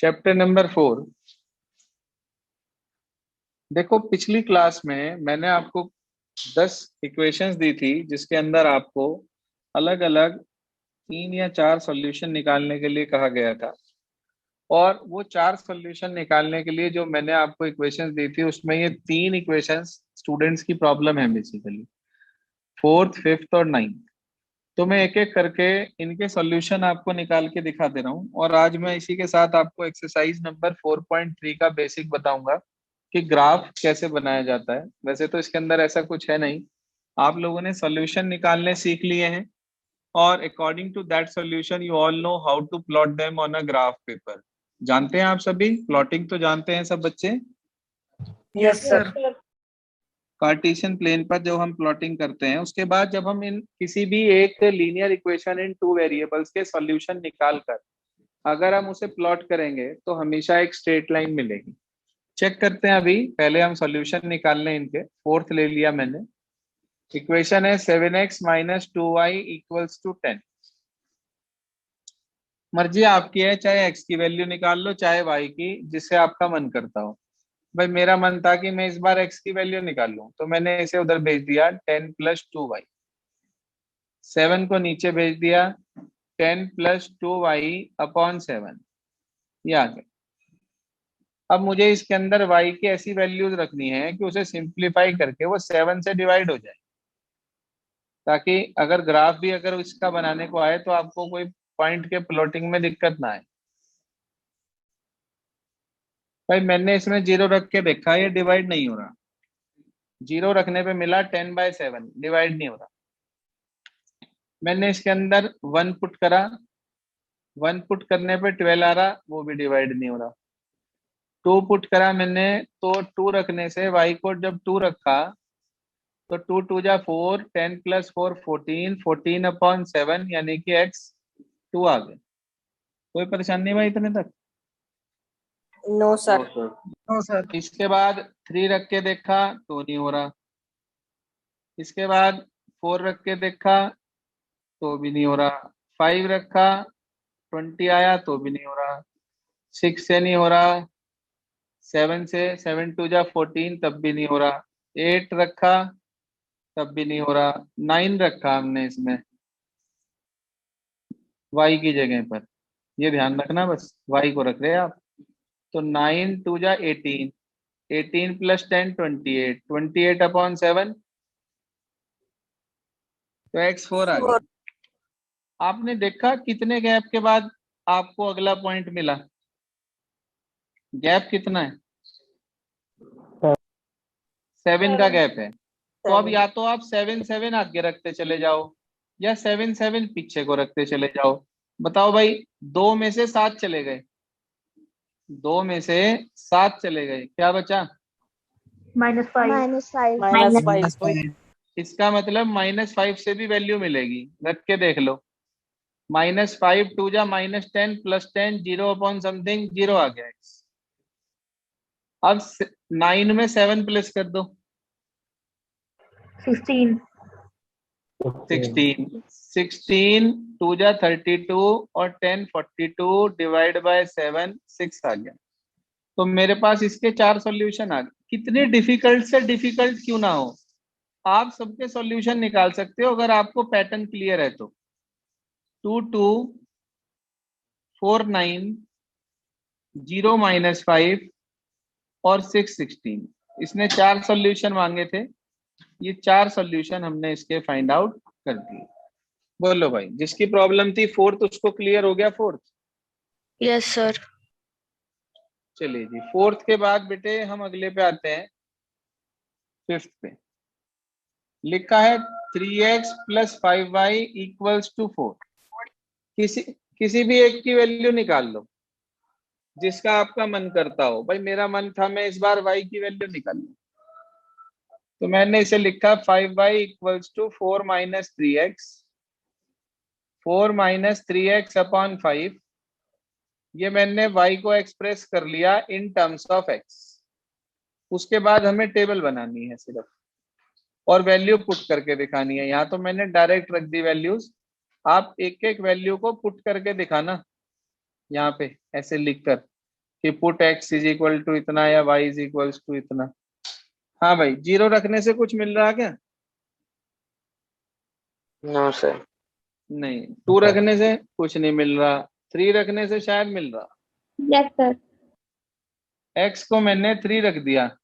Chapter number 4। देखो, पिछली class में मैंने आपको 10 इक्वेशंस दी थी जिसके अंदर आपको अलग अलग 3 या 4 सॉल्यूशन निकालने के लिए कहा गया था। और वो 4 सॉल्यूशन निकालने के लिए जो मैंने आपको इक्वेशंस दी थी उसमें ये 3 इक्वेशंस स्टूडेंट्स की प्रॉब्लम है, बेसिकली 4th, 5th और 9th। तो मैं एक एक करके इनके सॉल्यूशन आपको निकाल के दिखा दे रहा हूँ। और आज मैं इसी के साथ आपको एक्सरसाइज नंबर 4.3 का बेसिक बताऊंगा कि ग्राफ कैसे बनाया जाता है। वैसे तो इसके अंदर ऐसा कुछ है नहीं, आप लोगों ने सॉल्यूशन निकालने सीख लिए हैं और according to that solution you all know how to plot them on a graph paper. जानते हैं आप सभी प्लॉटिंग? तो जानते हैं सब बच्चे? Yes sir. कार्टेशियन प्लेन पर जब हम प्लॉटिंग करते हैं उसके बाद जब हम इन किसी भी एक लीनियर इक्वेशन इन 2 वेरिएबल्स के सॉल्यूशन निकाल कर अगर हम उसे प्लॉट करेंगे तो हमेशा एक स्ट्रेट लाइन मिलेगी। चेक करते हैं, अभी पहले हम सॉल्यूशन निकाल लें इनके। 4th ले लिया मैंने। इक्वेशन है 7x minus 2y equals to 10। मर्जी आपकी है, चाहे x की वैल्यू निकाल लो चाहे y की, जिससे आपका मन करता हो। भाई मेरा मन था कि मैं इस बार x की वैल्यू निकाल लूं तो मैंने इसे उधर भेज दिया 10 प्लस 2y। 7 को नीचे भेज दिया 10 प्लस 2y अपॉन 7। ये आ गया। अब मुझे इसके अंदर y की ऐसी वैल्यूज रखनी है कि उसे सिंप्लीफाई करके वो 7 से डिवाइड हो जाए, ताकि अगर ग्राफ भी अगर इसका बनाने को आए तो आपको कोई पॉइंट के प्लॉटिंग में दिक्कत ना आए। भाई मैंने इसमें 0 रख के देखा, ये डिवाइड नहीं हो रहा। 0 रखने पे मिला 10/7, डिवाइड नहीं हो रहा। मैंने इसके अंदर 1 पुट करा, 1 पुट करने पे 12 आ रहा, वो भी डिवाइड नहीं हो रहा। 2 पुट करा मैंने, तो 2 रखने से y को जब 2 रखा तो 2 2 जा 4, 10 प्लस 4 14, 14 अपॉन 7 यानी कि x 2 आ गए। कोई परेशानी नहीं भाई इतने तक? No sir. No sir. इसके बाद 3 रख के देखा तो नहीं हो रहा। इसके बाद 4 रख के देखा तो भी नहीं हो रहा। 5 रखा 20 आया तो भी नहीं हो रहा। 6 से नहीं हो रहा। 7 से 7 2 जा 14 तब भी नहीं हो रहा। 8 रखा तब भी नहीं हो रहा। 9 रखा हमने इसमें y की जगह पर, ये ध्यान रखना, बस y को रख रहे हैं आप। तो 9 2 जा 18, 18 प्लस 10 28, 28 अपॉन 7 तो x 4 आ गया। आपने देखा कितने गैप के बाद आपको अगला पॉइंट मिला? गैप कितना है? 7 का गैप है। तो अब या तो आप 7 7 आगे रखते चले जाओ या 7 7 पीछे को रखते चले जाओ। बताओ भाई, 2 में से 7 चले गए, 2 में से 7 चले गए, क्या बचा? -5। -5। इसका मतलब -5 से भी वैल्यू मिलेगी, रख के देख लो। -5 2 जा -10 प्लस 10 0 अपॉन समथिंग 0 आ गया। अब 9 में 7 प्लस कर दो 16। 16 2 जा 32 और 10 42 डिवाइड बाय 7 6 आ गया। तो मेरे पास इसके 4 सॉल्यूशन आ गए। कितने डिफिकल्ट से डिफिकल्ट क्यों ना हो, आप सबके सॉल्यूशन निकाल सकते हो अगर आपको पैटर्न क्लियर है तो। 2 2 4 9 0 -5 और 6 16, इसने 4 सॉल्यूशन मांगे थे। ये 4 सॉल्यूशन हमने इसके फाइंड आउट कर दिए। बोलो भाई, जिसकी प्रॉब्लम थी 4th उसको क्लियर हो गया 4th? Yes sir. चलिए जी, 4th के बाद बेटे हम अगले पे आते हैं 5th पे। लिखा है 3x plus 5y equals to 4। किसी भी एक की वैल्यू निकाल लो जिसका आपका मन करता हो। भाई मेरा मन था मैं इस बार y की वैल्यू निकाल लूं, तो मैंने इसे लिखा 5y equals to 4 minus 3x, 4 minus 3x upon 5। ये मैंने y को एक्सप्रेस कर लिया इन टर्म्स ऑफ x। उसके बाद हमें टेबल बनानी है सिर्फ और वैल्यू पुट करके दिखानी है। यहाँ तो मैंने डायरेक्ट रख दी वैल्यूज, आप एक एक वैल्यू को पुट करके दिखाना यहाँ पे ऐसे लिखकर। कि put x is equal to इतना या y इज इक्वल टू इतना। हाँ भाई, 0 रखने से कुछ मिल रहा क्या? No sir. नहीं। 2 रखने से कुछ नहीं मिल रहा। 3 रखने से शायद मिल रहा। Yes sir. x को मैंने 3 रख दिया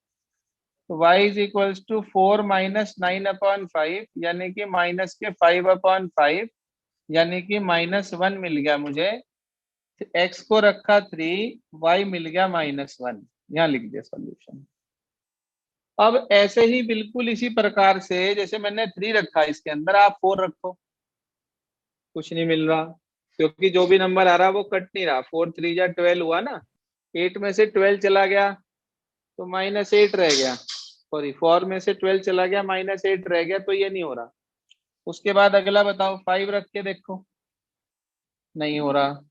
तो y is equal to 4 minus 9/5 यानी कि माइनस के 5/5 यानी कि -1 मिल गया मुझे। x को रखा 3, y मिल गया -1। यहाँ लिख दिया सॉल्यूशन। अब ऐसे ही बिल्कुल इसी प्रकार से जैसे मैंने 3 रखा इसके अंदर आप 4 रखो, कुछ नहीं मिल रहा क्योंकि जो भी नंबर आ रहा वो कट नहीं रहा। 4 3 जा 12 हुआ ना, 8 में से 12 चला गया तो -8 रह गया। सॉरी, 4 में से 12 चला गया -8 रह गया, तो ये नहीं हो रहा। उसके बाद अगला बताओ, 5 रख के देखो, नहीं हो रहा।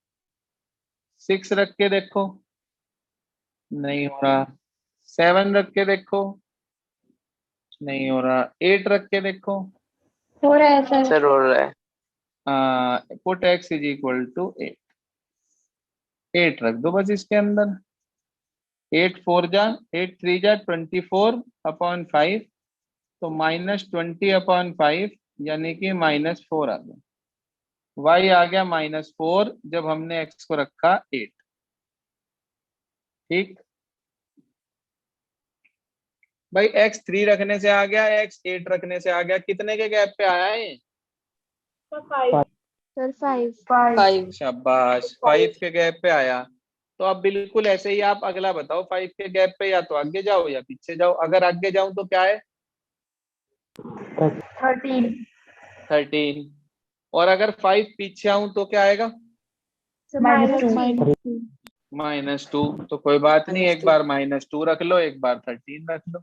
6 रख के देखो, नहीं हो रहा। 7 रख के देखो, नहीं हो रहा। 8 रख के देखो, हो रहा है सर। सर हो रहा है। Put x is equal to 8। 8 रख दो बस इसके अंदर। 8 4 जा 8 3 जा 24/5 तो -20/5 यानी कि -4 आ गया। y आ गया -4 जब हमने x को रखा 8। ठीक भाई, x 3 रखने से आ गया, x 8 रखने से आ गया, कितने के गैप पे आया है? सर 5। 5। शाबाश, 5 के गैप पे आया। तो अब बिल्कुल ऐसे ही आप अगला बताओ, 5 के गैप पे या तो आगे जाओ या पीछे जाओ। अगर आगे जाऊं तो क्या है? 13। 13। और अगर 5 पीछे आऊं तो क्या आएगा? -2। -2। तो कोई बात नहीं, एक -2। बार -2 रख लो, एक बार 13 रख लो।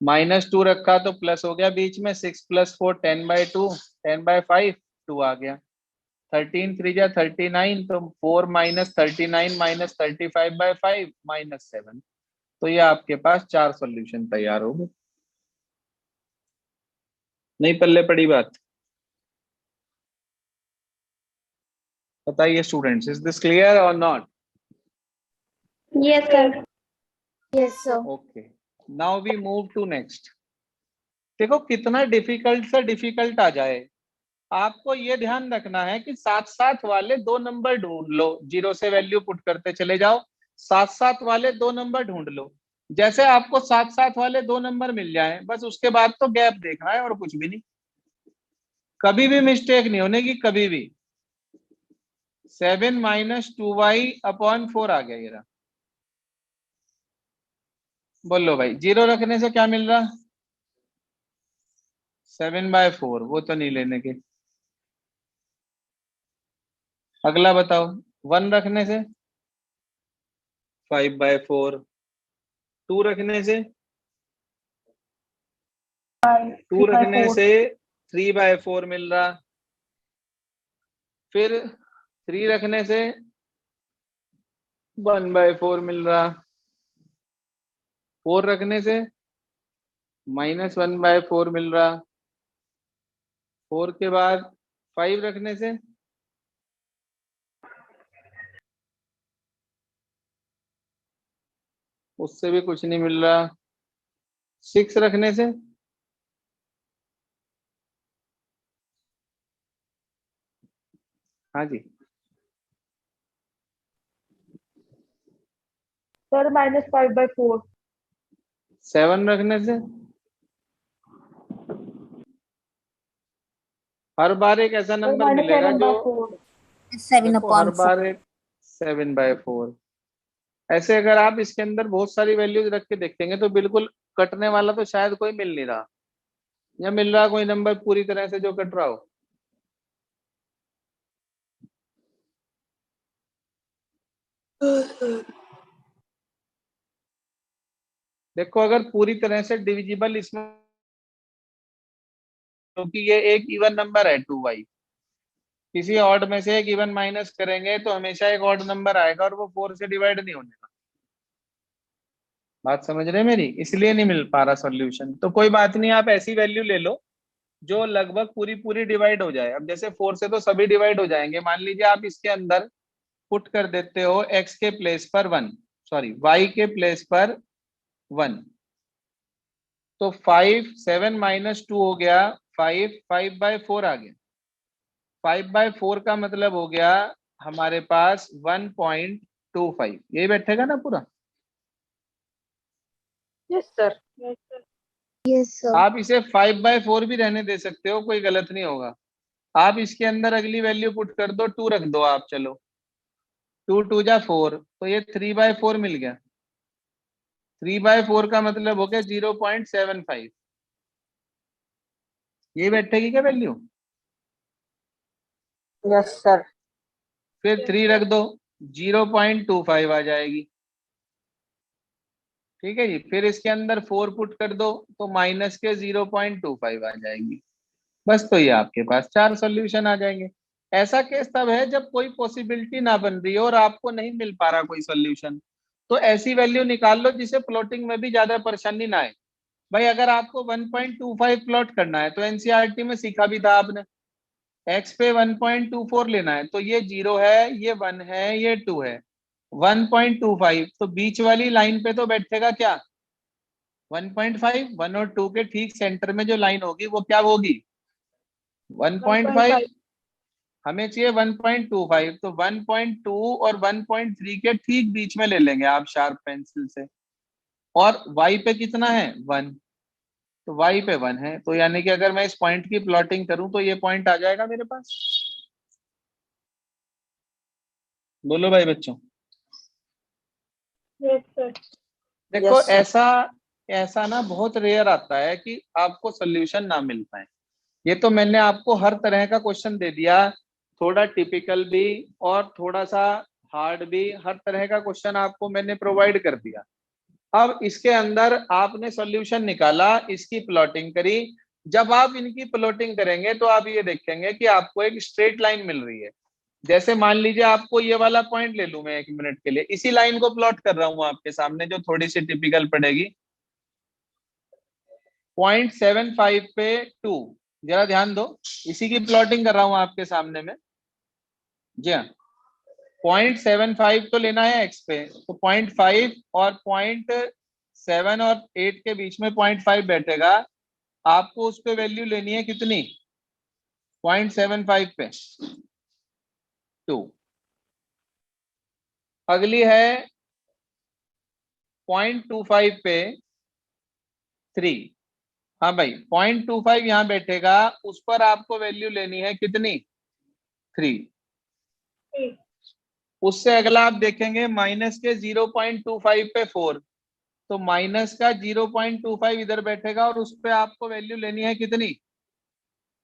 -2 रखा तो प्लस हो गया बीच में, 6 + 4 10/2 10/5 2 आ गया। 13 3 जा 39 तो 4 - 39 - 35/5 -7। तो ये आपके पास 4 सॉल्यूशन तैयार हो गए। नहीं पल्ले पड़ी बात? बताइए स्टूडेंट्स, इज दिस क्लियर और not? Yes sir. Yes sir. Okay, now we move to next. देखो कितना डिफिकल्ट से डिफिकल्ट आ जाए, आपको ये ध्यान रखना है कि साथ साथ वाले 2 नंबर ढूंढ लो। 0 से वैल्यू पुट करते चले जाओ, साथ साथ वाले 2 नंबर ढूंढ लो। जैसे आपको साथ साथ वाले 2 नंबर मिल जाए, बस उसके बाद तो गैप देखना है और कुछ भी नहीं। कभी भी मिस्टेक नहीं होने की, कभी भी। 7 - 2y/4 आ गया ये रहा। बोलो भाई, 0 रखने से क्या मिल रहा? 7/4, वो तो नहीं लेने के। अगला बताओ, 1 रखने से 5/4। 2 रखने से 2 रखने से 3/4 मिल रहा। फिर 3 रखने से 1/4 मिल रहा। 4 रखने से -1/4 मिल रहा। 4 के बाद 5 रखने से उससे भी कुछ नहीं मिल रहा। 6 रखने से हाँ जी सर -5/4। 7 रखने से हर बार एक ऐसा नंबर मिलेगा जो 7 देखो हर upon 4। बार एक 7/4। ऐसे अगर आप इसके अंदर बहुत सारी वैल्यूज रख के देखेंगे तो बिल्कुल कटने वाला तो शायद कोई मिल नहीं रहा, या मिल रहा कोई नंबर पूरी तरह से जो कट रहा हो। देखो अगर पूरी तरह से डिविजिबल इसमें, क्योंकि ये एक इवन नंबर है 2y, किसी ऑड में से एक इवन माइनस करेंगे तो हमेशा एक ऑड नंबर आएगा और वो 4 से डिवाइड नहीं होने का। बात समझ रहे हैं मेरी? इसलिए नहीं मिल पा रहा सॉल्यूशन। तो कोई बात नहीं, आप ऐसी वैल्यू ले लो जो लगभग पूरी पूरी डिवाइड हो जाए। अब जैसे 4 से तो सभी डिवाइड हो जाएंगे। मान लीजिए आप इसके अंदर पुट कर देते हो x के प्लेस पर 1, सॉरी y के प्लेस पर 1, तो 5 7 माइनस 2 हो गया 5, 5/4 आ गया। 5/4 का मतलब हो गया हमारे पास 1.25, यही बैठेगा ना पूरा। Yes sir. Yes, sir. आप इसे 5/4 भी रहने दे सकते हो, कोई गलत नहीं होगा। आप इसके अंदर अगली वैल्यू पुट कर दो, 2 रख दो आप, चलो 2 2 जा 4, तो ये 3/4 मिल गया। 3/4 का मतलब हो गया 0.75, ये बैठेगी क्या वैल्यू? Yes sir. फिर 3 रख दो, 0.25 आ जाएगी। ठीक है जी, फिर इसके अंदर 4 पुट कर दो तो माइनस के 0.25 आ जाएगी। बस, तो ये आपके पास 4 सॉल्यूशन आ जाएंगे। ऐसा केस तब है जब कोई पॉसिबिलिटी ना बन रही हो और आपको नहीं मिल पा रहा कोई सॉल्यूशन, तो ऐसी वैल्यू निकाल लो जिसे प्लॉटिंग में भी ज्यादा परेशानी ना आए। भाई अगर आपको 1.25 प्लॉट करना है तो एनसीईआरटी में सीखा भी था आपने, एक्स पे 1.24 लेना है, तो ये 0 है, ये 1 है, ये 2 है, 1.25, तो बीच वाली लाइन पे तो बैठेगा क्या? 1.5। 1 और 2 के ठीक सेंटर में जो लाइन होगी वो क्या होगी? 1.5। हमें चाहिए 1.25, तो 1.2 और 1.3 के ठीक बीच में ले लेंगे आप शार्प पेंसिल से। और y पे कितना है? 1, तो y पे 1 है, तो यानी कि अगर मैं इस पॉइंट की प्लॉटिंग करूं तो ये पॉइंट आ जाएगा मेरे पास। बोलो भाई बच्चों। Yes, sir. देखो यस सर। ऐसा ऐसा ना बहुत रेयर आता है कि आपको सोल्यूशन ना मिल पाए। ये तो मैंने आपको हर तरह का क्वेश्चन दे दिया, थोड़ा टिपिकल भी और थोड़ा सा हार्ड भी, हर तरह का क्वेश्चन आपको मैंने प्रोवाइड कर दिया। अब इसके अंदर आपने सॉल्यूशन निकाला, इसकी प्लॉटिंग करी। जब आप इनकी प्लॉटिंग करेंगे तो आप ये देखेंगे कि आपको एक स्ट्रेट लाइन मिल रही है। जैसे मान लीजिए आपको ये वाला पॉइंट ले लूं मैं 1 मिनट के लिए, इसी लाइन को प्लॉट कर रहा हूं आपके सामने, जो थोड़ी सी टिपिकल पड़ेगी। 0.75 पे 2, जरा ध्यान दो, इसी की प्लॉटिंग कर रहा हूं आपके सामने में। जी हाँ, 0.75 तो लेना है एक्स पे, तो 0.5 और 0.7 और 8 के बीच में 0.5 बैठेगा। आपको उस पे वैल्यू लेनी है कितनी? 0.75 पे 2। अगली है 0.25 पे 3। हाँ भाई, 0.25 यहाँ बैठेगा, उस पर आपको वैल्यू लेनी है कितनी? 3। उससे अगला आप देखेंगे माइनस के 0.25 पे 4, तो माइनस का 0.25 इधर बैठेगा और उस पे आपको वैल्यू लेनी है कितनी?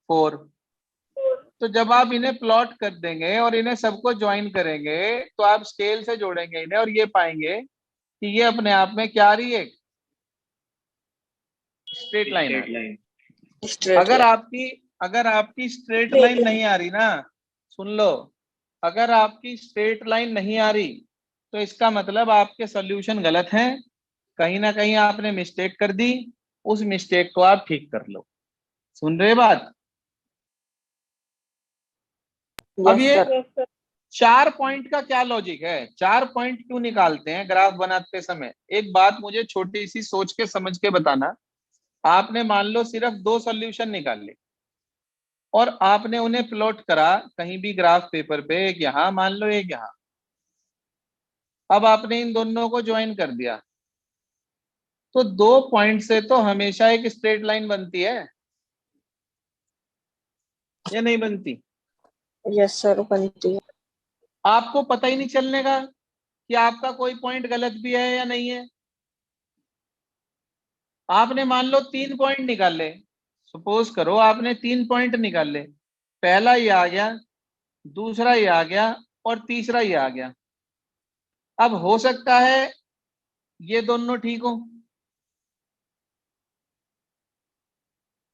4। तो जब आप इन्हें प्लॉट कर देंगे और इन्हें सबको ज्वाइन करेंगे तो आप स्केल से जोड़ेंगे इन्हें और ये पाएंगे कि ये अपने आप में क्या आ रही है? स्ट्रेट लाइन आ रही है। स्ट्रेट अगर लाइन। आपकी अगर आपकी स्ट्रेट लाइन नहीं आ रही ना, सुन लो, अगर आपकी स्ट्रेट लाइन नहीं आ रही तो इसका मतलब आपके सॉल्यूशन गलत हैं, कहीं ना कहीं आपने मिस्टेक कर दी, उस मिस्टेक को आप ठीक कर लो। सुन रहे बात? अब यस ये सर। 4 पॉइंट का क्या लॉजिक है? 4 पॉइंट क्यों निकालते हैं ग्राफ बनाते समय? एक बात मुझे छोटी सी सोच के समझ के बताना। आपने मान लो सिर्फ 2 सॉल्यूशन निकाल ले और आपने उन्हें प्लॉट करा कहीं भी ग्राफ पेपर पे, एक यहाँ मान लो एक यहाँ। अब आपने इन दोनों को ज्वाइन कर दिया, तो 2 पॉइंट से तो हमेशा एक स्ट्रेट लाइन बनती है या नहीं बनती? यस सर, बनती है। आपको पता ही नहीं चलने का कि आपका कोई पॉइंट गलत भी है या नहीं है। आपने मान लो 3 पॉइंट निकाले, सपोज करो आपने 3 पॉइंट निकाले, पहला ये आ गया, दूसरा ये आ गया और तीसरा ये आ गया। अब हो सकता है ये दोनों ठीक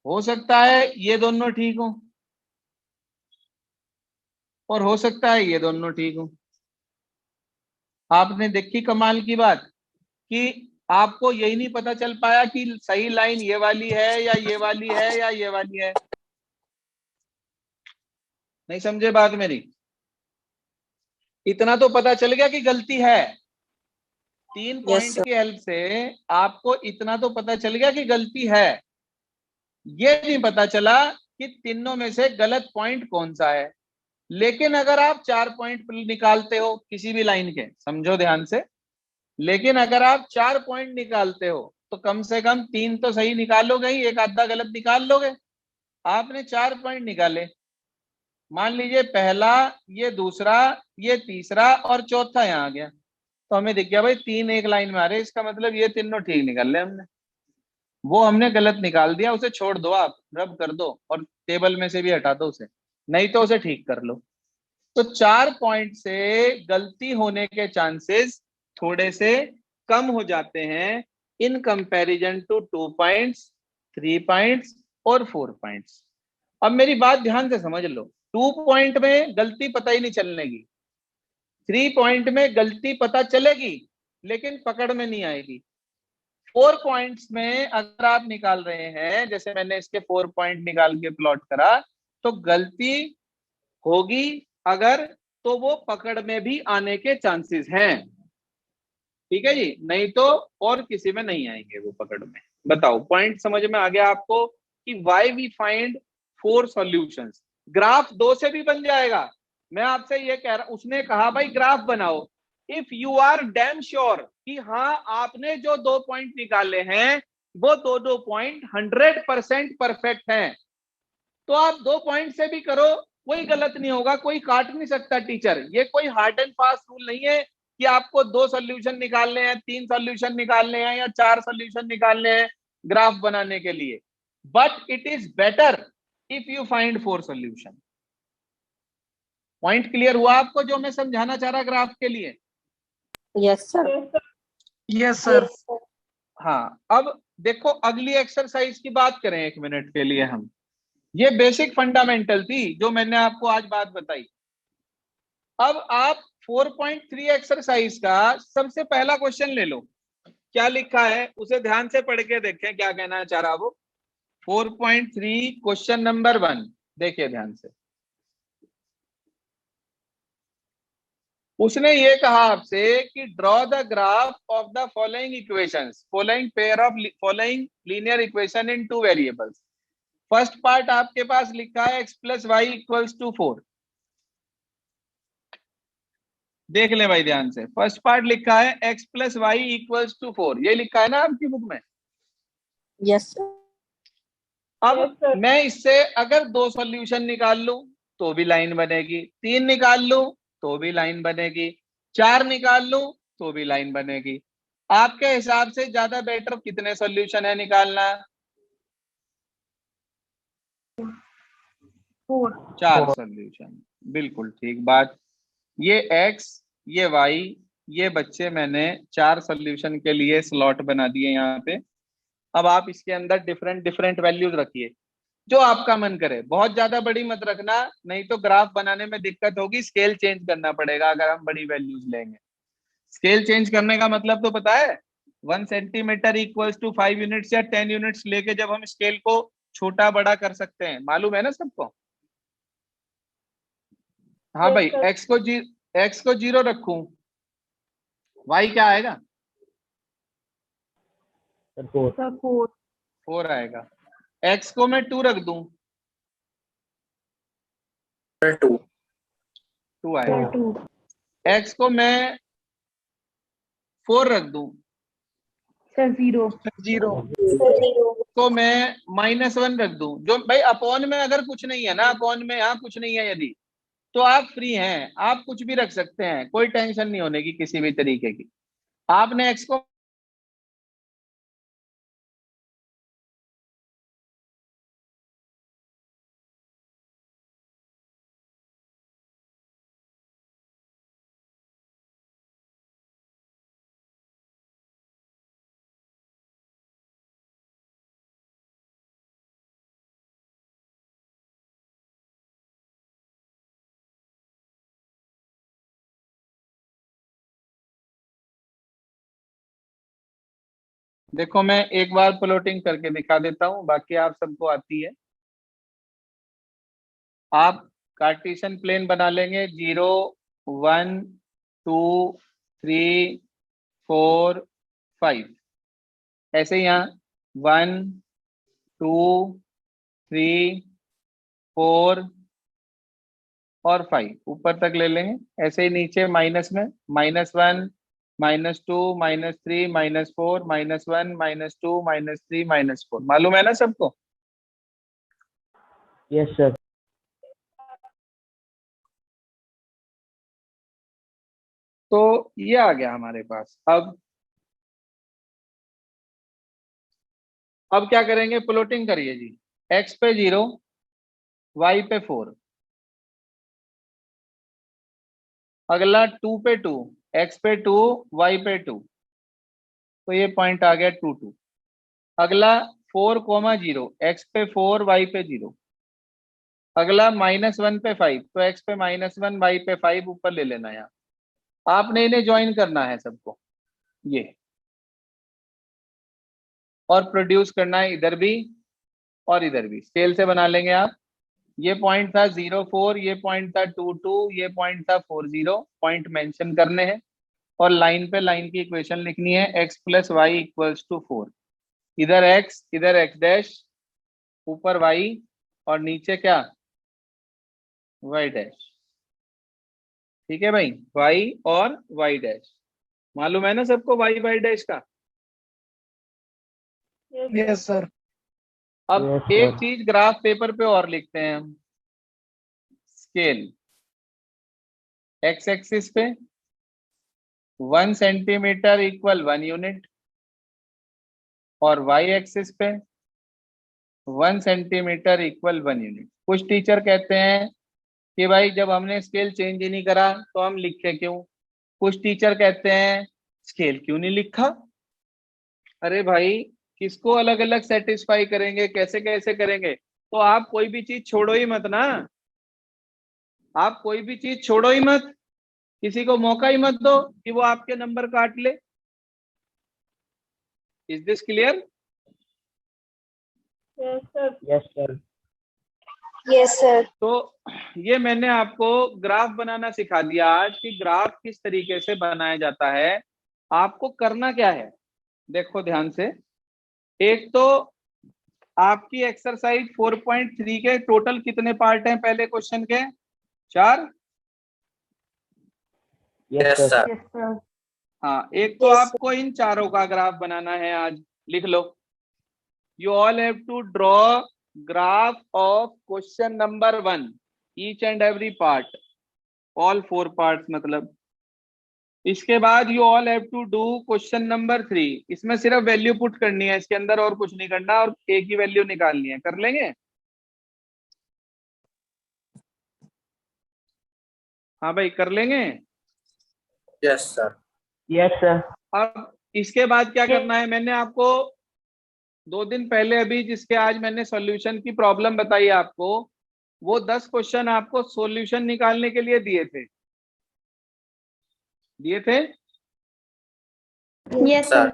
हो सकता है ये दोनों ठीक हो, और हो सकता है ये दोनों ठीक हो। आपने देखी कमाल की बात कि आपको यही नहीं पता चल पाया कि सही लाइन ये वाली है या ये वाली है या ये वाली है। नहीं समझे बात मेरी? इतना तो पता चल गया कि गलती है, 3 पॉइंट sir. की हेल्प से आपको इतना तो पता चल गया कि गलती है, ये नहीं पता चला कि तीनों में से गलत पॉइंट कौन सा है। लेकिन अगर आप 4 पॉइंट निकालते हो किसी भी लाइन के, समझो ध्यान से, लेकिन अगर आप 4 पॉइंट निकालते हो तो कम से कम 3 तो सही निकालोगे ही, एक आधा गलत निकाल लोगे। आपने 4 पॉइंट निकाले, मान लीजिए पहला, ये दूसरा, ये तीसरा और चौथा यहाँ आ गया, तो हमें दिख गया भाई 3 एक लाइन में आ रहे, इसका मतलब ये तीनों ठीक निकाल ले हमने। वो हमने गलत निकाल दिया, उसे छोड़ दो, आप रब कर दो और टेबल में से भी हटा दो उसे, नहीं तो उसे ठीक कर लो। तो 4 पॉइंट से गलती होने के चांसेस थोड़े से कम हो जाते हैं in comparison to 2 points, 3 points और 4 पॉइंट्स। अब मेरी बात ध्यान से समझ लो, 2 पॉइंट में गलती पता ही नहीं चलने की, 3 पॉइंट में गलती पता चलेगी लेकिन पकड़ में नहीं आएगी। 4 पॉइंट्स में अगर आप निकाल रहे हैं, जैसे मैंने इसके 4 पॉइंट निकाल के प्लॉट करा, तो गलती होगी अगर, तो वो पकड़ में भी आने के चांसेस हैं, ठीक है जी, नहीं तो और किसी में नहीं आएंगे वो पकड़ में। बताओ पॉइंट समझ में आ गया आपको कि why we find 4 solutions. Graph 2 से भी बन जाएगा, मैं आपसे ये कह रहा, उसने कहा भाई ग्राफ बनाओ, if you are damn sure कि हाँ आपने जो 2 पॉइंट निकाले हैं वो दो पॉइंट 100% परफेक्ट हैं, तो आप 2 पॉइंट से भी करो, कोई गलत नहीं होगा, कोई काट नहीं सकता टीचर। ये कोई हार्ड एंड फास्ट रूल नहीं है कि आपको 2 सॉल्यूशन निकालने हैं, 3 सॉल्यूशन निकालने हैं या 4 सॉल्यूशन निकालने हैं ग्राफ बनाने के लिए, but it is better if you find 4 solution. Point clear हुआ आपको जो मैं समझाना चाह रहा ग्राफ के लिए? Yes, sir. Yes sir. हाँ, अब देखो अगली एक्सरसाइज की बात करें 1 मिनट के लिए हम। ये बेसिक फंडामेंटल थी जो मैंने आपको आज बात बताई। अब आप 4.3 एक्सरसाइज का सबसे पहला क्वेश्चन ले लो, क्या लिखा है उसे ध्यान से पढ़ के देखें क्या कहना चाह रहा वो। 4.3 क्वेश्चन नंबर 1 देखिए ध्यान से। उसने ये कहा आपसे कि draw the graph of the following equations, following pair of following linear equation in 2 variables. First part आपके पास लिखा है x plus y equals to 4। देख ले भाई ध्यान से, फर्स्ट पार्ट लिखा है x plus y equals to 4, ये लिखा है ना आपकी बुक में? Yes, sir. अब मैं इससे अगर 2 सॉल्यूशन निकाल लूं तो भी लाइन बनेगी, 3 निकाल लूं तो भी लाइन बनेगी, 4 निकाल लूं तो भी लाइन बनेगी। आपके हिसाब से ज्यादा बेटर कितने सॉल्यूशन है निकालना? 4 सॉल्यूशन, बिल्कुल ठीक बात। ये x, ये y, ये बच्चे मैंने 4 सॉल्यूशन के लिए स्लॉट बना दिए यहाँ पे। अब आप इसके अंदर डिफरेंट डिफरेंट वैल्यूज रखिए जो आपका मन करे, बहुत ज्यादा बड़ी मत रखना, नहीं तो ग्राफ बनाने में दिक्कत होगी, स्केल चेंज करना पड़ेगा अगर हम बड़ी वैल्यूज लेंगे। स्केल चेंज करने का मतलब तो पता है, 1 सेंटीमीटर इक्वल्स टू 5 यूनिट्स या 10 यूनिट्स लेके जब हम स्केल को छोटा बड़ा कर सकते हैं, मालूम है ना सबको? हाँ भाई, x को 0 रखूं, y क्या आएगा? 4 आएगा। x को मैं 2 रख दूं, 2 आएगा। x को मैं 4 रख दूं, 0 को मैं -1 रख दूं, जो भाई अपॉन में अगर कुछ नहीं है ना, अपॉन में यहाँ कुछ नहीं है यदि, तो आप फ्री हैं, आप कुछ भी रख सकते हैं, कोई टेंशन नहीं होने की किसी भी तरीके की। आपने x को देखो, मैं एक बार प्लॉटिंग करके दिखा देता हूं, बाकी आप सबको आती है। आप कार्टेशियन प्लेन बना लेंगे, 0 1 2 3 4 5, ऐसे यहाँ 1 2 3 4 और 5 ऊपर तक ले लेंगे। ऐसे ही नीचे माइनस में -1 -2 -3 -4 -1 -2 -3 -4, मालूम है ना सबको? Yes sir. तो ये आ गया हमारे पास। अब क्या करेंगे, प्लॉटिंग करिए जी। x पे 0, y पे 4, अगला 2 पे 2, x पे 2, y पे 2, तो ये पॉइंट आ गया 2 2। अगला 4,0, x पे 4, y पे 0। अगला -1 पे 5, तो x पे -1, y पे 5 ऊपर ले लेना। यहाँ आपने इन्हें ज्वाइन करना है सबको, ये, और प्रोड्यूस करना है इधर भी और इधर भी। स्केल से बना लेंगे आप। ये पॉइंट था 0 4, ये पॉइंट था 2 2, ये पॉइंट था 4 0। पॉइंट मेंशन करने हैं और लाइन पे लाइन की इक्वेशन लिखनी है। x + y = 4। इधर x, इधर x डैश, ऊपर y और नीचे क्या, y डैश। ठीक है भाई, y और y डैश मालूम है ना सबको, y डैश का। Yes, sir. अब Yes, एक sir. चीज ग्राफ पेपर पे और लिखते हैं हम। स्केल x एक्सिस पे 1 सेंटीमीटर = 1 यूनिट, और y एक्सिस पे 1 सेंटीमीटर = 1 यूनिट। कुछ टीचर कहते हैं कि भाई जब हमने स्केल चेंज ही नहीं करा तो हम लिखे क्यों। कुछ टीचर कहते हैं स्केल क्यों नहीं लिखा। अरे भाई, किसको अलग अलग सेटिस्फाई करेंगे, कैसे कैसे करेंगे। तो आप कोई भी चीज छोड़ो ही मत ना, आप कोई भी चीज छोड़ो ही मत, किसी को मौका ही मत दो कि वो आपके नंबर काट ले। Is this clear? Yes, sir. Yes sir. Yes, sir. तो ये मैंने आपको ग्राफ बनाना सिखा दिया आज, कि ग्राफ किस तरीके से बनाया जाता है। आपको करना क्या है, देखो ध्यान से। एक तो आपकी एक्सरसाइज 4.3 के टोटल कितने पार्ट हैं पहले क्वेश्चन के? 4। Yes sir. Yes, sir. हाँ, एक तो Yes, आपको इन चारों का ग्राफ बनाना है आज। लिख लो, you all have to draw graph of question number 1, each and every part, all 4 parts मतलब। इसके बाद you all have to do question number 3। इसमें सिर्फ वैल्यू पुट करनी है इसके अंदर, और कुछ नहीं करना, और एक ही वैल्यू निकालनी है। कर लेंगे? हाँ भाई, कर लेंगे। Yes sir. Yes sir. अब इसके बाद क्या करना है, मैंने आपको 2 दिन पहले अभी जिसके आज मैंने सॉल्यूशन की प्रॉब्लम बताई आपको, वो 10 क्वेश्चन आपको सॉल्यूशन निकालने के लिए दिए थे। Yes, sir.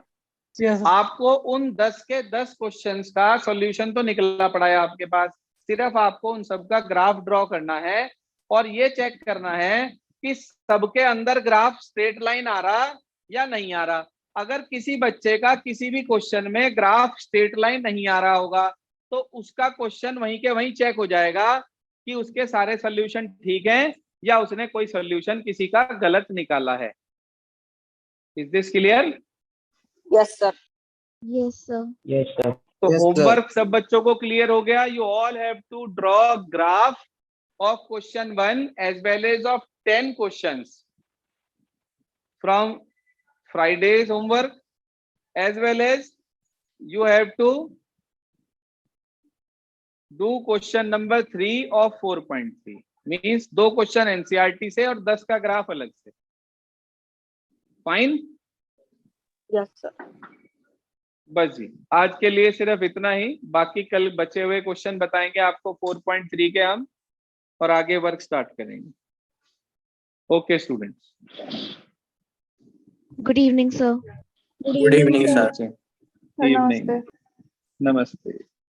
Yes, sir. आपको उन 10 के 10 क्वेश्चंस का सॉल्यूशन तो निकलना पड़ा है आपके पास। सिर्फ आपको उन सबका ग्राफ ड्रॉ करना है और ये चेक करना है कि सबके अंदर ग्राफ स्ट्रेट लाइन आ रहा या नहीं आ रहा। अगर किसी बच्चे का किसी भी क्वेश्चन में ग्राफ स्ट्रेट लाइन नहीं आ रहा होगा तो उसका क्वेश्चन वहीं के वहीं चेक हो जाएगा कि उसके सारे सॉल्यूशन ठीक हैं या उसने कोई सॉल्यूशन किसी का गलत निकाला है। Is this clear? Yes, sir. yes, sir. Yes sir. तो Yes, होमवर्क सब बच्चों को क्लियर हो गया। You all have to draw graph of question 1 as well as of 10 questions from Friday's homework, as well as you have to do question number 3 of 4.3, means 2 question NCERT से और 10 का graph अलग से। Fine? Yes, sir. बस जी, आज के लिए सिर्फ इतना ही। बाकी कल बचे हुए क्वेश्चन बताएंगे आपको 4.3 के हम, और आगे वर्क स्टार्ट करेंगे। Okay students, Good evening, sir. Good evening sir. Evening, नमस्ते।